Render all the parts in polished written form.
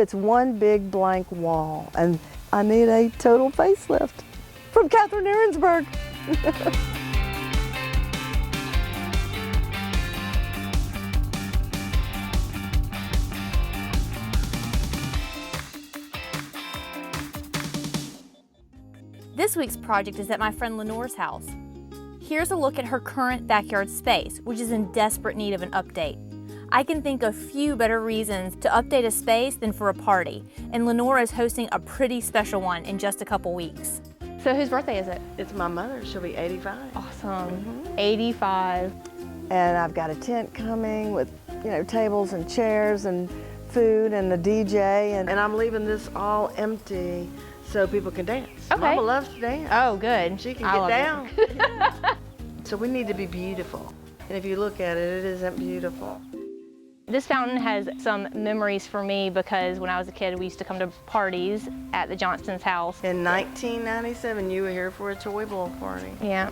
It's one big blank wall, and I need a total facelift from Catherine Ahrensberg. This week's project is at my friend Lenore's house. Here's a look at her current backyard space, which is in desperate need of an update. I can think of few better reasons to update a space than for a party, and Lenore is hosting a pretty special one in just a couple weeks. So whose birthday is it? It's my mother. She'll be 85. Awesome. 85. And I've got a tent coming with, tables and chairs and food and the DJ, and I'm leaving this all empty so people can dance. Okay. Mama loves to dance. Oh, good. She can get down. So we need to be beautiful. And if you look at it, it isn't beautiful. This fountain has some memories for me because when I was a kid, we used to come to parties at the Johnston's house. In 1997, you were here for a toy bowl party. Yeah.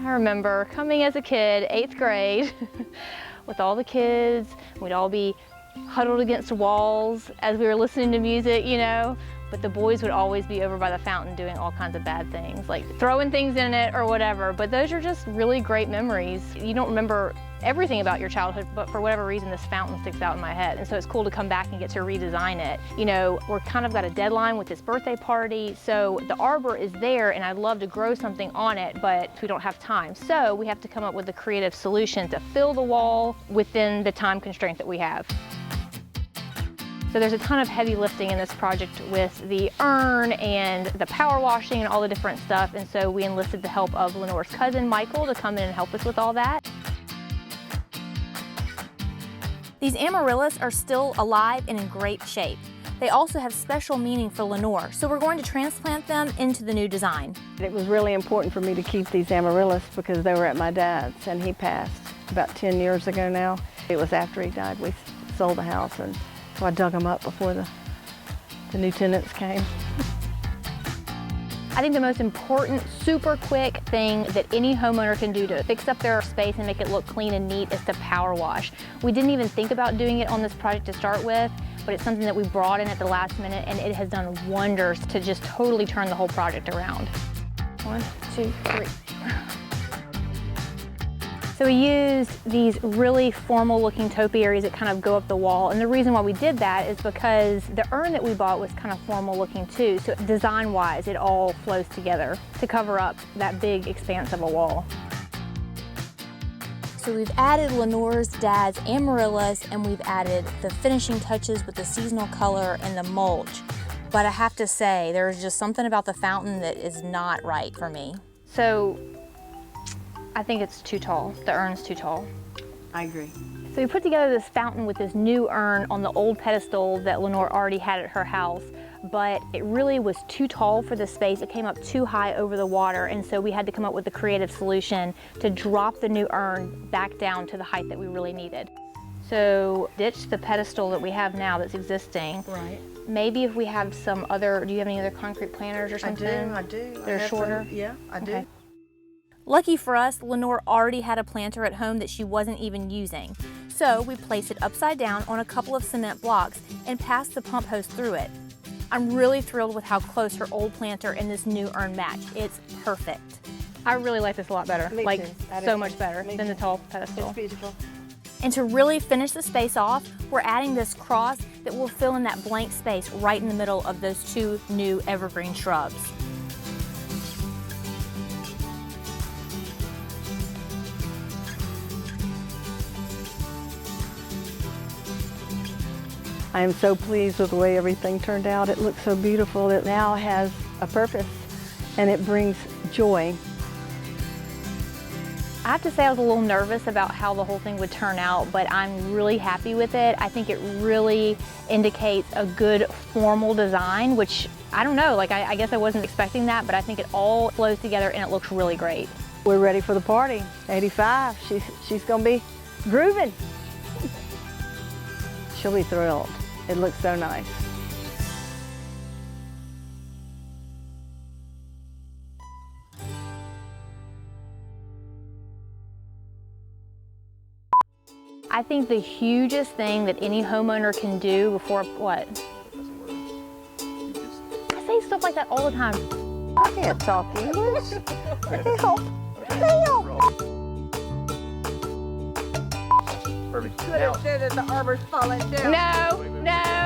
I remember coming as a kid, 8th grade, with all the kids. We'd all be huddled against walls as we were listening to music, but the boys would always be over by the fountain doing all kinds of bad things, like throwing things in it or whatever. But those are just really great memories. You don't remember everything about your childhood, but for whatever reason, this fountain sticks out in my head. And so it's cool to come back and get to redesign it. We're kind of got a deadline with this birthday party, so the arbor is there and I'd love to grow something on it, but we don't have time. So we have to come up with a creative solution to fill the wall within the time constraint that we have. So there's a ton of heavy lifting in this project with the urn and the power washing and all the different stuff. And so we enlisted the help of Lenore's cousin, Michael, to come in and help us with all that. These amaryllis are still alive and in great shape. They also have special meaning for Lenore, so we're going to transplant them into the new design. It was really important for me to keep these amaryllis because they were at my dad's, and he passed about 10 years ago now. It was after he died. We sold the house, and so I dug them up before the new tenants came. I think the most important, super quick thing that any homeowner can do to fix up their space and make it look clean and neat is to power wash. We didn't even think about doing it on this project to start with, but it's something that we brought in at the last minute, and it has done wonders to just totally turn the whole project around. 1, 2, 3. So we used these really formal looking topiaries that kind of go up the wall. And the reason why we did that is because the urn that we bought was kind of formal looking too. So design wise, it all flows together to cover up that big expanse of a wall. So we've added Lenore's dad's amaryllis, and we've added the finishing touches with the seasonal color and the mulch. But I have to say, there's just something about the fountain that is not right for me. So I think it's too tall. The urn's too tall. I agree. So we put together this fountain with this new urn on the old pedestal that Lenore already had at her house, but it really was too tall for the space. It came up too high over the water, and so we had to come up with a creative solution to drop the new urn back down to the height that we really needed. So ditch the pedestal that we have now that's existing. Right. Maybe if we have some other, do you have any other concrete planters or something? I do. They're shorter? Yeah, I do. Okay. Lucky for us, Lenore already had a planter at home that she wasn't even using. So we placed it upside down on a couple of cement blocks and passed the pump hose through it. I'm really thrilled with how close her old planter and this new urn match. It's perfect. I really like this a lot better. Me like too. so much better Me than the too. tall pedestal. It's beautiful. And to really finish the space off, we're adding this cross that will fill in that blank space right in the middle of those two new evergreen shrubs. I am so pleased with the way everything turned out. It looks so beautiful. It now has a purpose, and it brings joy. I have to say I was a little nervous about how the whole thing would turn out, but I'm really happy with it. I think it really indicates a good formal design, which I don't know, I guess I wasn't expecting that, but I think it all flows together and it looks really great. We're ready for the party. 85, she's gonna be grooving. She'll be thrilled. It looks so nice. I I think the hugest thing that any homeowner can do before what? I say stuff like that all the time. I can't talk English. Help! Help! Perfect. Could have said that the arbor's falling down. No, no.